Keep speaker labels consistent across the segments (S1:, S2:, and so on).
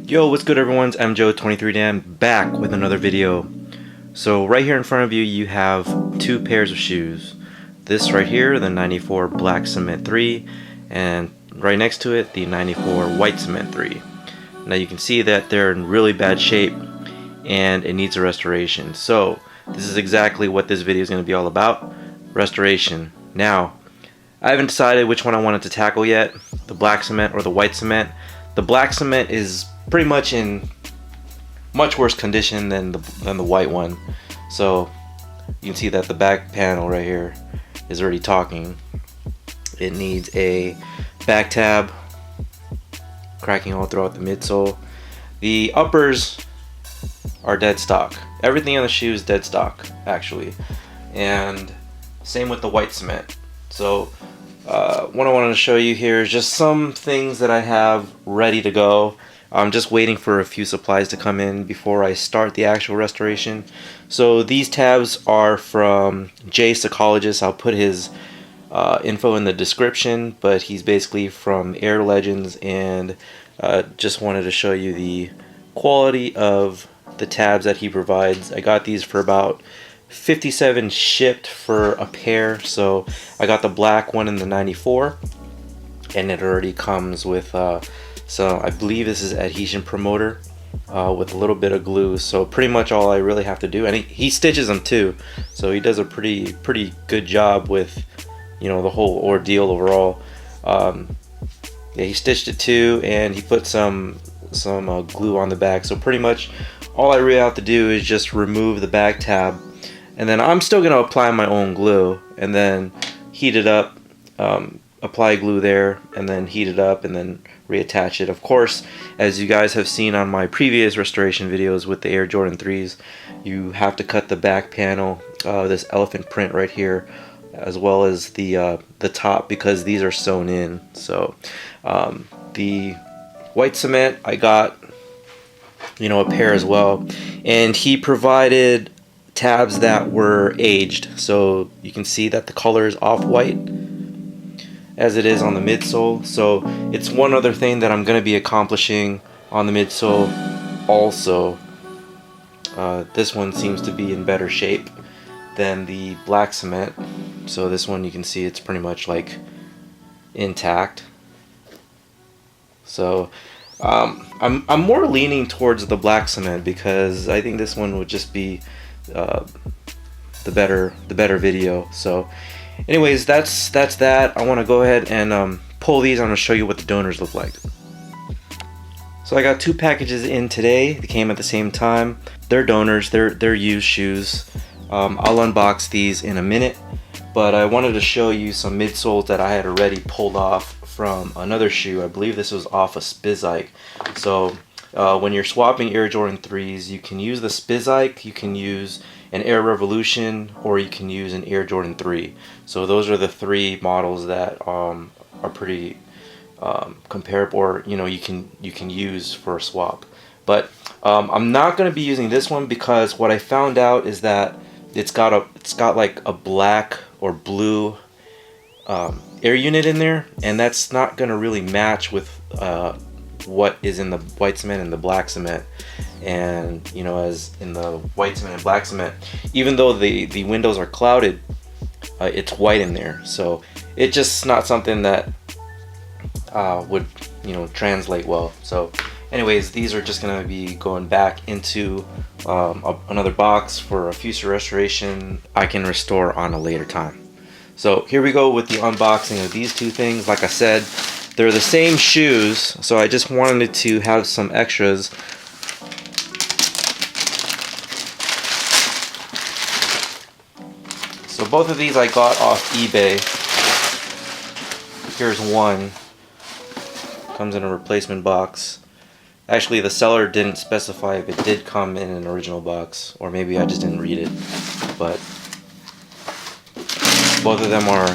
S1: Yo, what's good everyone? I'm Joe23Dan back with another video. So right here in front of you, you have two pairs of shoes. This right here, the 94 Black Cement 3, and right next to it, the 94 White Cement 3. Now you can see that they're in really bad shape and it needs a restoration. So this is exactly what this video is going to be all about, restoration. Now, I haven't decided which one I wanted to tackle yet, the Black Cement or the White Cement. The Black Cement is pretty much in much worse condition than the white one. So you can see that the back panel right here is already talking. It needs a back tab, cracking all throughout the midsole. The uppers are dead stock. Everything on the shoe is dead stock actually, and same with the White Cement. So what I wanted to show you here is just some things that I have ready to go. I'm just waiting for a few supplies to come in before I start the actual restoration. So these tabs are from Jay Psychologist. I'll put his info in the description, but he's basically from Air Legends, and just wanted to show you the quality of the tabs that he provides. I got these for about $57 shipped for a pair. So I got the black one in the 94, and it already comes with so I believe this is adhesion promoter with a little bit of glue. So pretty much all I really have to do, and he stitches them too, so he does a pretty good job with, you know, the whole ordeal overall. Yeah, he stitched it too, and he put some glue on the back. So pretty much all I really have to do is just remove the back tab, and then I'm still gonna apply my own glue and then heat it up, apply glue there, and then heat it up and then reattach it. Of course, as you guys have seen on my previous restoration videos with the Air Jordan 3s, you have to cut the back panel, this elephant print right here, as well as the top, because these are sewn in. So the White Cement, I got, you know, a pair as well, and he provided tabs that were aged, so you can see that the color is off-white as it is on the midsole. So it's one other thing that I'm going to be accomplishing on the midsole also. This one seems to be in better shape than the Black Cement, so this one you can see it's pretty much like intact. So I'm more leaning towards the Black Cement because I think this one would just be the better video. So anyways, that's that. I want to go ahead and pull these. I'm going to show you what the donors look like. So I got two packages in today. They came at the same time. They're donors. They're used shoes. I'll unbox these in a minute, but I wanted to show you some midsoles that I had already pulled off from another shoe. I believe this was off a Spizike. So when you're swapping Air Jordan 3s, you can use the Spizike, you can use an Air Revolution, or you can use an Air Jordan 3. So those are the three models that are pretty comparable, or you know, you can use for a swap. But I'm not going to be using this one because what I found out is that it's got like a black or blue air unit in there, and that's not going to really match with what is in the White Cement and the Black Cement. And you know, as in the White Cement and Black Cement, even though the windows are clouded, it's white in there, so it's just not something that would, you know, translate well. So anyways, these are just gonna be going back into another box for a future restoration I can restore on a later time. So here we go with the unboxing of these two things. Like I said, they're the same shoes, so I just wanted to have some extras. So both of these I got off eBay. Here's one. Comes in a replacement box. Actually, the seller didn't specify if it did come in an original box, or maybe I just didn't read it. But both of them are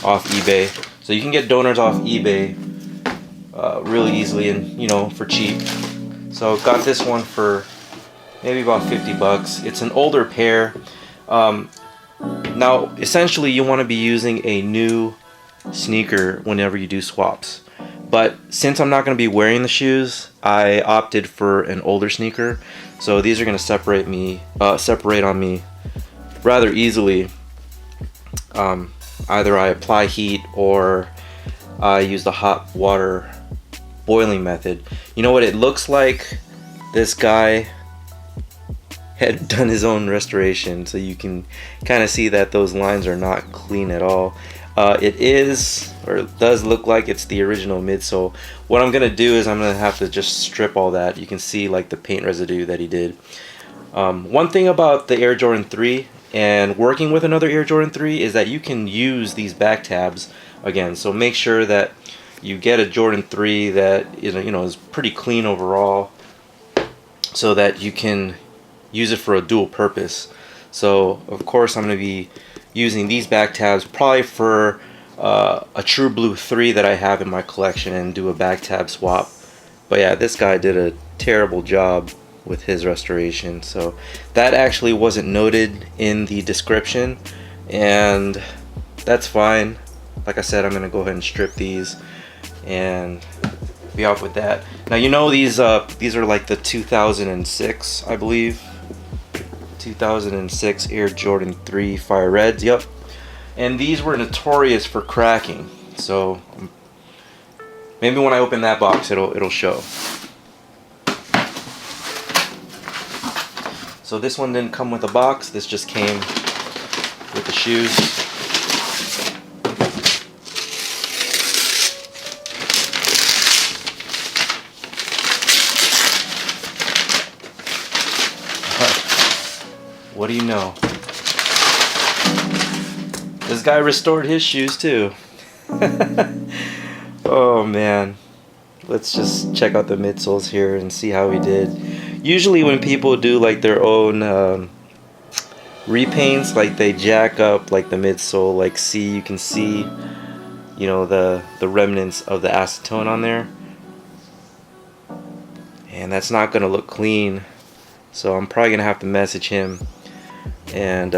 S1: off eBay. So you can get donors off eBay really easily, and you know, for cheap. So got this one for maybe about 50 bucks. It's an older pair. Now essentially you want to be using a new sneaker whenever you do swaps, But since I'm not going to be wearing the shoes, I opted for an older sneaker. So these are going to separate on me rather easily. Either I apply heat or I use the hot water boiling method. You know what it looks like? This guy had done his own restoration, so you can kind of see that those lines are not clean at all. It does look like it's the original midsole. What I'm gonna do is I'm gonna have to just strip all that. You can see like the paint residue that he did. One thing about the Air Jordan 3 and working with another Air Jordan 3 is that you can use these back tabs again. So make sure that you get a Jordan 3 that is pretty clean overall, so that you can use it for a dual purpose. So of course I'm going to be using these back tabs probably for a True Blue 3 that I have in my collection and do a back tab swap. But yeah, this guy did a terrible job with his restoration, so that actually wasn't noted in the description, and that's fine. Like I said, I'm gonna go ahead and strip these and be off with that. Now these are like the 2006, I believe, 2006 Air Jordan 3 Fire Reds. Yep, and these were notorious for cracking. So maybe when I open that box, it'll show. So this one didn't come with a box. This just came with the shoes. What do you know? This guy restored his shoes too. Oh man. Let's just check out the midsoles here and see how he did. Usually when people do like their own repaints, like they jack up like the midsole, like you can see the remnants of the acetone on there, and that's not gonna look clean. So I'm probably gonna have to message him, and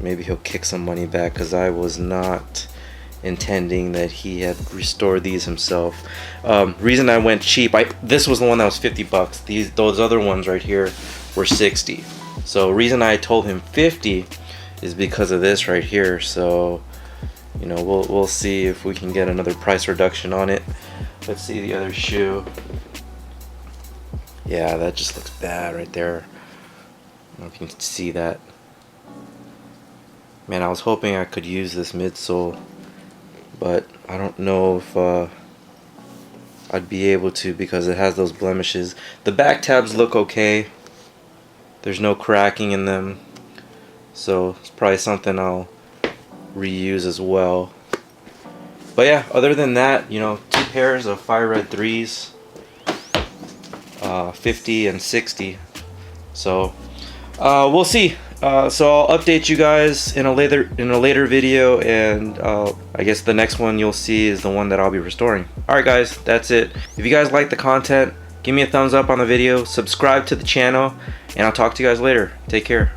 S1: maybe he'll kick some money back, because I was not intending that he had restored these himself. Reason I went cheap, this was the one that was 50 bucks. Those other ones right here were 60. So reason I told him 50 is because of this right here. So we'll see if we can get another price reduction on it. Let's see the other shoe. Yeah, that just looks bad right there. I don't know if you can see that. Man, I was hoping I could use this midsole, but I don't know if I'd be able to, because it has those blemishes. The back tabs look okay. There's no cracking in them, so it's probably something I'll reuse as well. But yeah, other than that, 2 pairs of Fire Red 3s, 50 and 60. So we'll see. So I'll update you guys in a later video, and I guess the next one you'll see is the one that I'll be restoring. Alright guys, that's it. If you guys like the content, give me a thumbs up on the video, subscribe to the channel, and I'll talk to you guys later. Take care.